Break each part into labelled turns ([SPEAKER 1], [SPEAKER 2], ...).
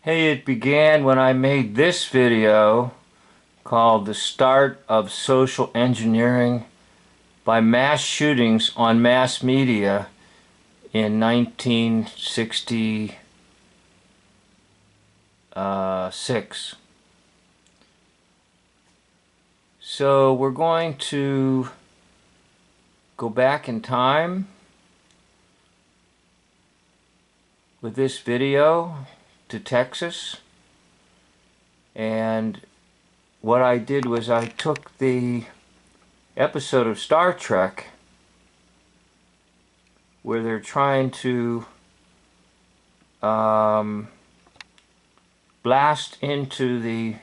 [SPEAKER 1] Hey, it began when I made this video called The Start of Social Engineering by Mass Shootings on Mass Media in 1966. So we're going to go back in time with this video to Texas, and what I did was I took the episode of Star Trek where they're trying to blast into the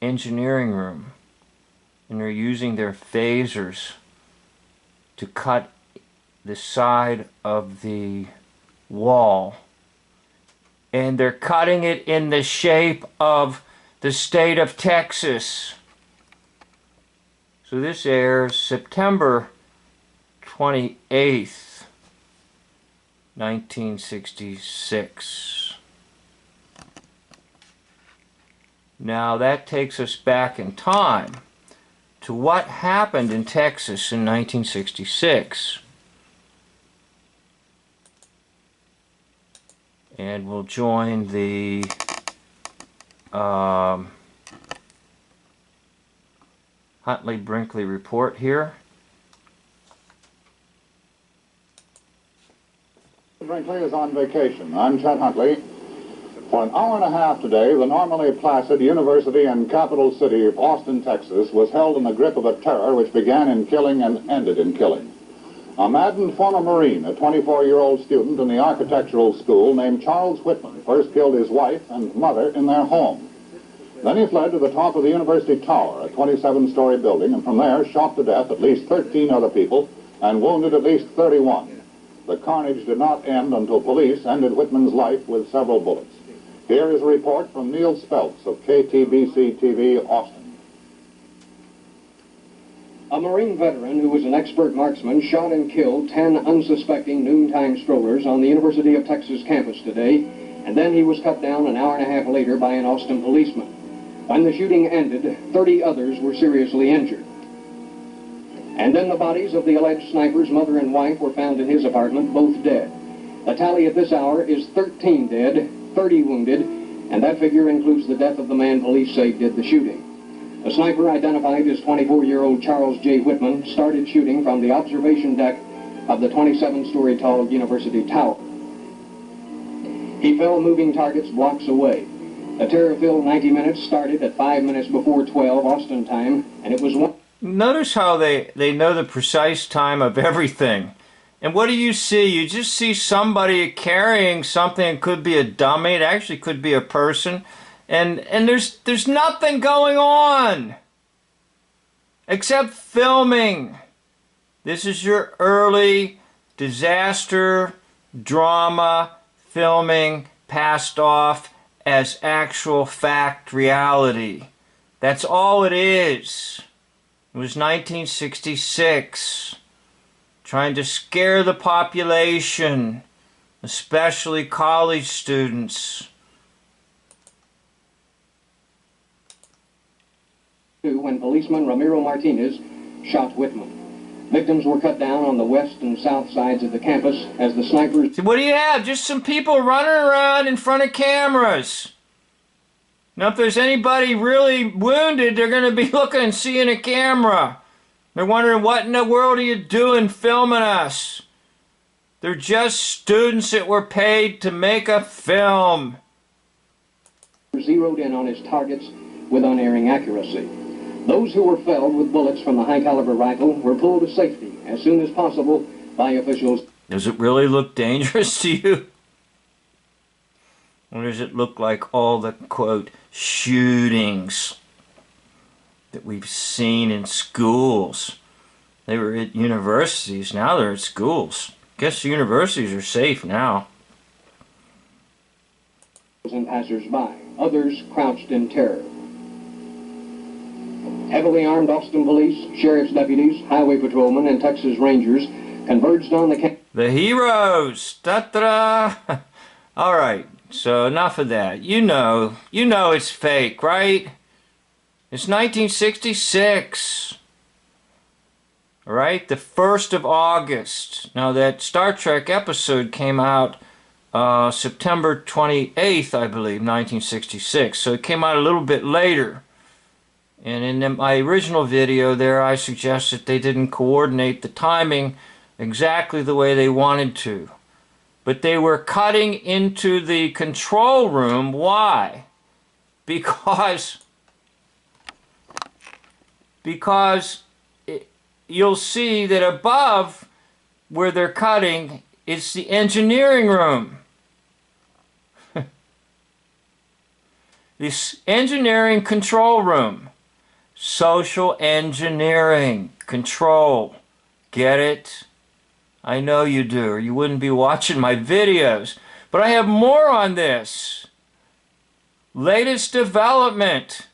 [SPEAKER 1] engineering room, and they're using their phasers to cut the side of the wall, and they're cutting it in the shape of the state of Texas. So this airs September 28th, 1966. Now that takes us back in time to what happened in Texas in 1966. And we'll join the Huntley-Brinkley report here.
[SPEAKER 2] Brinkley is on vacation. I'm Chet Huntley. For an hour and a half today, the normally placid university and capital city of Austin, Texas, was held in the grip of a terror which began in killing and ended in killing. A maddened former Marine, a 24-year-old student in the architectural school named Charles Whitman, first killed his wife and mother in their home. Then he fled to the top of the university tower, a 27-story building, and from there shot to death at least 13 other people and wounded at least 31. The carnage did not end until police ended Whitman's life with several bullets. Here is a report from Neil Speltz of KTBC-TV, Austin.
[SPEAKER 3] A Marine veteran who was an expert marksman shot and killed 10 unsuspecting noontime strollers on the University of Texas campus today, and then he was cut down an hour and a half later by an Austin policeman. When the shooting ended, 30 others were seriously injured. And then the bodies of the alleged sniper's mother and wife were found in his apartment, both dead. The tally at this hour is 13 dead, 30 wounded, and that figure includes the death of the man police say did the shooting. The sniper, identified as 24-year-old Charles J. Whitman, started shooting from the observation deck of the 27-story tall University Tower. He fell moving targets blocks away. The terror-filled 90 minutes started at 5 minutes before 12 Austin time, and it was one...
[SPEAKER 1] Notice how they know the precise time of everything. And what do you see? You just see somebody carrying something. It could be a dummy. It actually could be a person. And there's nothing going on except filming. This is your early disaster drama filming passed off as actual fact reality. That's all it is. It was 1966. Trying to scare the population, especially college students.
[SPEAKER 3] When policeman Ramiro Martinez shot Whitman. Victims were cut down on the west and south sides of the campus as the snipers...
[SPEAKER 1] So what do you have? Just some people running around in front of cameras. Now if there's anybody really wounded, they're going to be looking and seeing a camera. They're wondering, what in the world are you doing filming us? They're just students that were paid to make a film.
[SPEAKER 3] Zeroed in on his targets with unerring accuracy. Those who were felled with bullets from the high-caliber rifle were pulled to safety as soon as possible by officials.
[SPEAKER 1] Does it really look dangerous to you? Or does it look like all the, quote, shootings that we've seen in schools? They were at universities, now they're at schools. Guess universities are safe now.
[SPEAKER 3] And passers-by, others crouched in terror. Heavily armed Austin police, sheriff's deputies, highway patrolmen, and Texas Rangers converged on the
[SPEAKER 1] The heroes! Ta-da! All right, so enough of that. You know it's fake, right? It's 1966. All right, the 1st of August. Now that Star Trek episode came out September 28th, I believe, 1966. So it came out a little bit later. And in my original video there, I suggested they didn't coordinate the timing exactly the way they wanted to. But they were cutting into the control room. Why? Because you'll see that above where they're cutting, it's the engineering room. This engineering control room. Social engineering control. Get it? I know you do, or you wouldn't be watching my videos. But I have more on this. Latest development.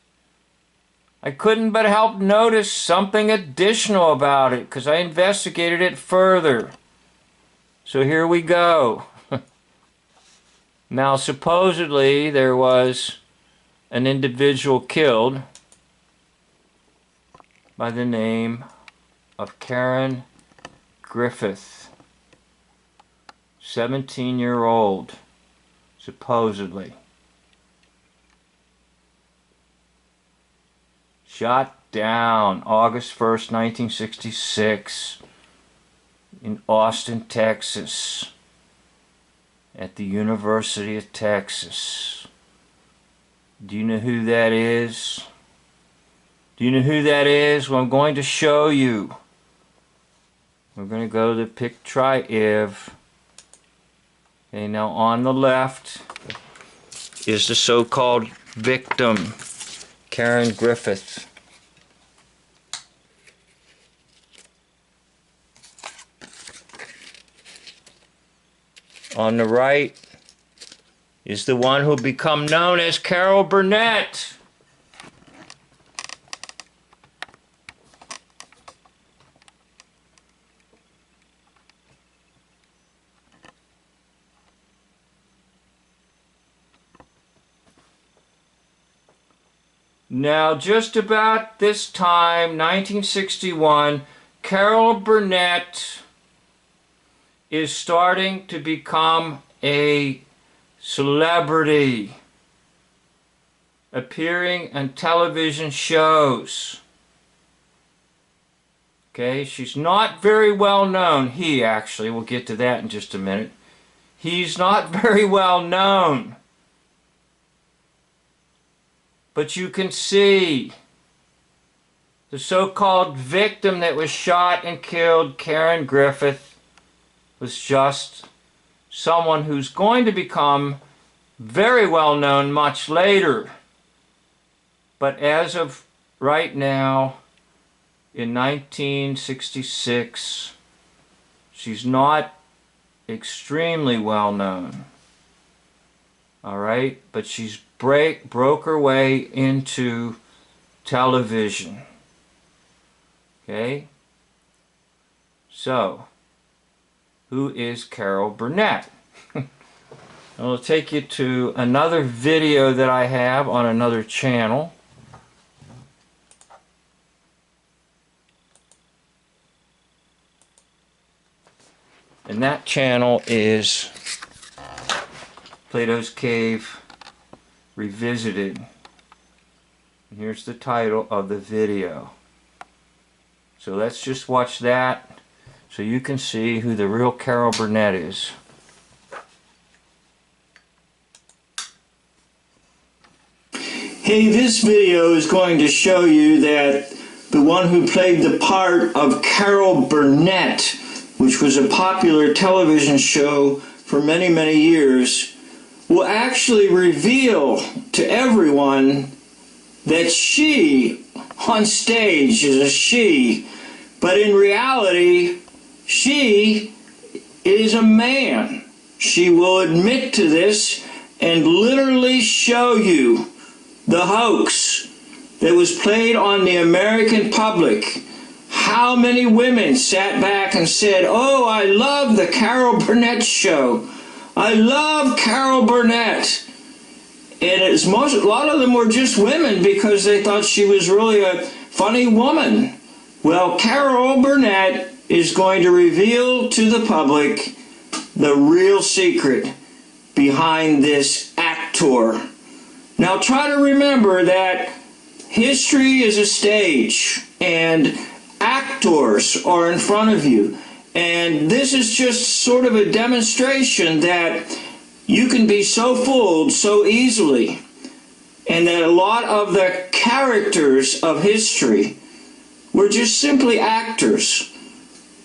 [SPEAKER 1] I couldn't but help notice something additional about it because I investigated it further. So here we go. Now supposedly there was an individual killed by the name of Karen Griffith, 17-year-old, supposedly. Shot down August 1st, 1966 in Austin, Texas, at the University of Texas. Do you know who that is? Do you know who that is? Well, I'm going to show you. We're going to go to the picture. Okay, now on the left is the so-called victim, Karen Griffith. On the right is the one who will become known as Carol Burnett. Now, just about this time, 1961, Carol Burnett is starting to become a celebrity, appearing on television shows. Okay, she's not very well known. We'll get to that in just a minute. He's not very well known. But you can see the so-called victim that was shot and killed, Karen Griffith, was just someone who's going to become very well known much later. But as of right now, in 1966, she's not extremely well known. All right, but she's broke her way into television. Okay, so who is Carol Burnett? I'll take you to another video that I have on another channel. And that channel is Plato's Cave Revisited. And here's the title of the video. So let's just watch that so you can see who the real Carol Burnett is. Hey, this video is going to show you that the one who played the part of Carol Burnett, which was a popular television show for many, many years, will actually reveal to everyone that she, on stage, is a she, but in reality, she is a man. She will admit to this and literally show you the hoax that was played on the American public. How many women sat back and said, "Oh, I love the Carol Burnett show. I love Carol Burnett. And a lot of them were just women because they thought she was really a funny woman. Well, Carol Burnett is going to reveal to the public the real secret behind this actor. Now try to remember that history is a stage and actors are in front of you. And this is just sort of a demonstration that you can be so fooled so easily, and that a lot of the characters of history were just simply actors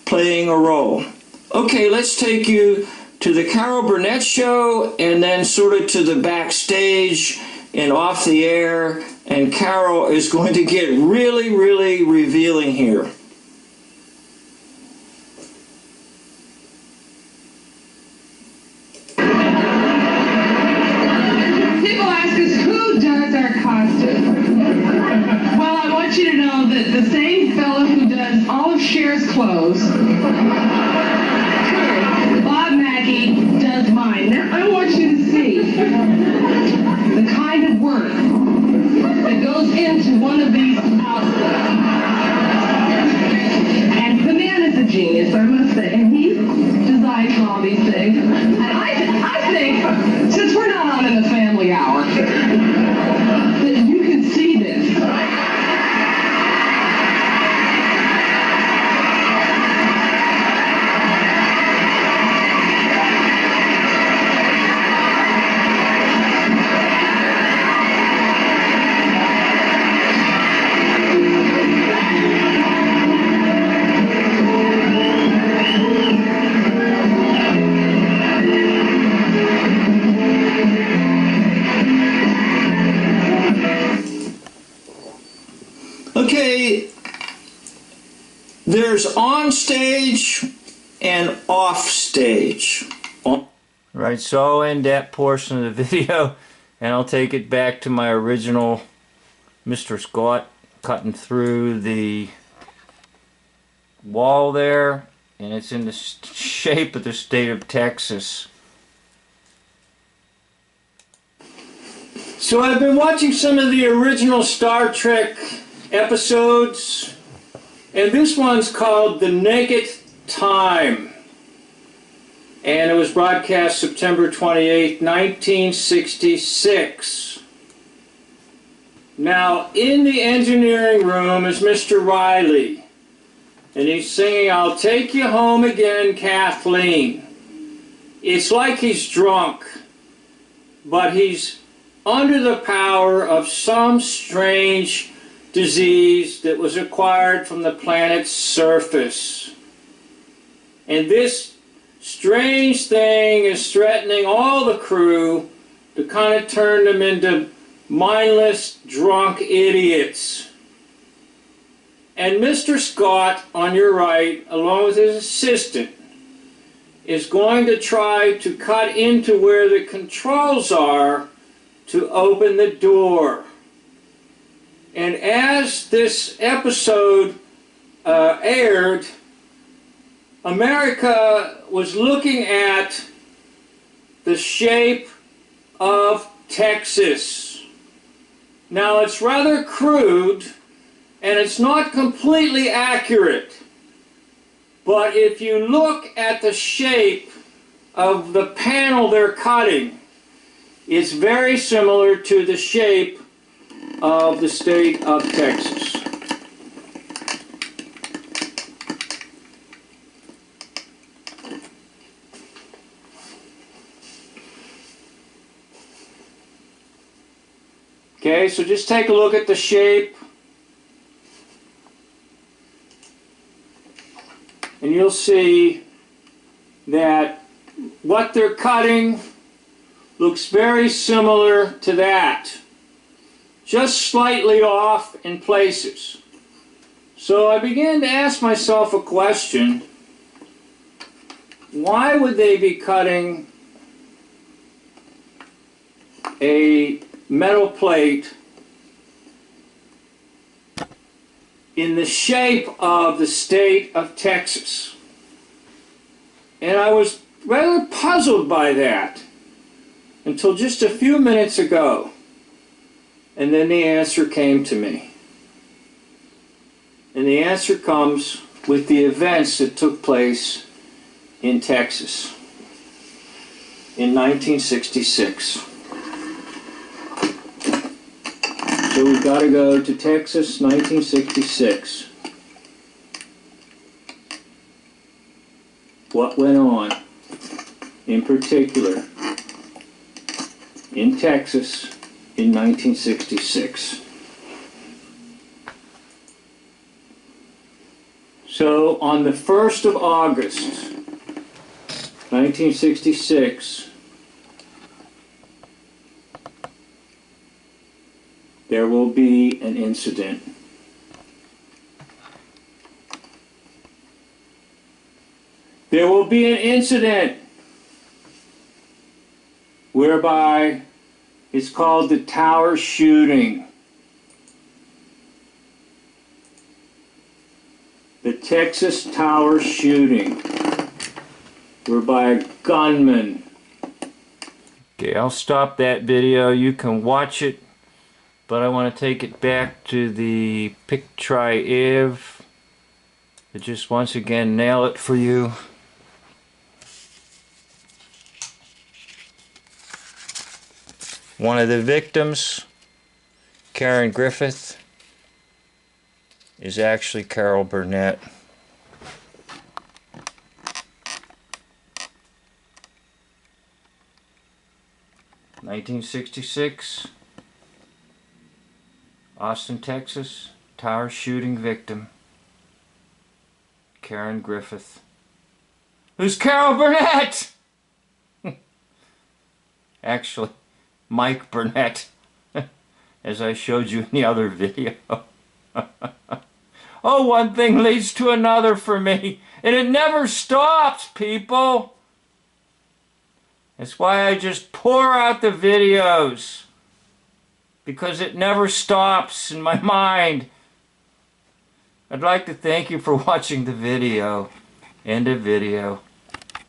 [SPEAKER 1] playing a role. Okay, let's take you to the Carol Burnett show and then sort of to the backstage and off the air, and Carol is going to get really, really revealing here.
[SPEAKER 4] People ask us, who does our costume? Well, I want you to know that the same fellow who does all of Cher's clothes, Bob Mackey, does mine. Now, I want you to see the kind of work that goes into one of these outfits. And the man is a genius, I must say, and he designs all these things. And I think, since we're not on in the family hour, that you can see this.
[SPEAKER 1] Okay, there's on stage and off stage. Right, so I'll end that portion of the video and I'll take it back to my original Mr. Scott cutting through the wall there, and it's in the shape of the state of Texas. So I've been watching some of the original Star Trek episodes, and this one's called The Naked Time, and it was broadcast September 28, 1966. Now, in the engineering room is Mr. Riley, and he's singing, "I'll Take You Home Again, Kathleen." It's like he's drunk, but he's under the power of some strange disease that was acquired from the planet's surface. And this strange thing is threatening all the crew to kind of turn them into mindless, drunk idiots. And Mr. Scott, on your right, along with his assistant, is going to try to cut into where the controls are to open the door. And as this episode aired, America was looking at the shape of Texas. Now, it's rather crude and it's not completely accurate, but if you look at the shape of the panel they're cutting, it's very similar to the shape of the state of Texas. Okay, so just take a look at the shape, and you'll see that what they're cutting looks very similar to that, just slightly off in places. So I began to ask myself a question: why would they be cutting a metal plate in the shape of the state of Texas? And I was rather puzzled by that until just a few minutes ago. And then the answer came to me. And the answer comes with the events that took place in Texas in 1966. So we've got to go to Texas, 1966. What went on, in particular, in Texas in 1966. So on the 1st of August, 1966, there will be an incident. There will be an incident whereby it's called the Tower Shooting. The Texas Tower Shooting, whereby a gunman. Okay, I'll stop that video. You can watch it, but I want to take it back to the Pictri-Iv to just once again nail it for you. One of the victims, Karen Griffith, is actually Carol Burnett. (1966), Austin, Texas, tower shooting victim, Karen Griffith. Who's Carol Burnett? Actually, Mike Burnett, as I showed you in the other video. Oh, one thing leads to another for me, and it never stops, people. That's why I just pour out the videos, because it never stops in my mind. I'd like to thank you for watching the video. End of video.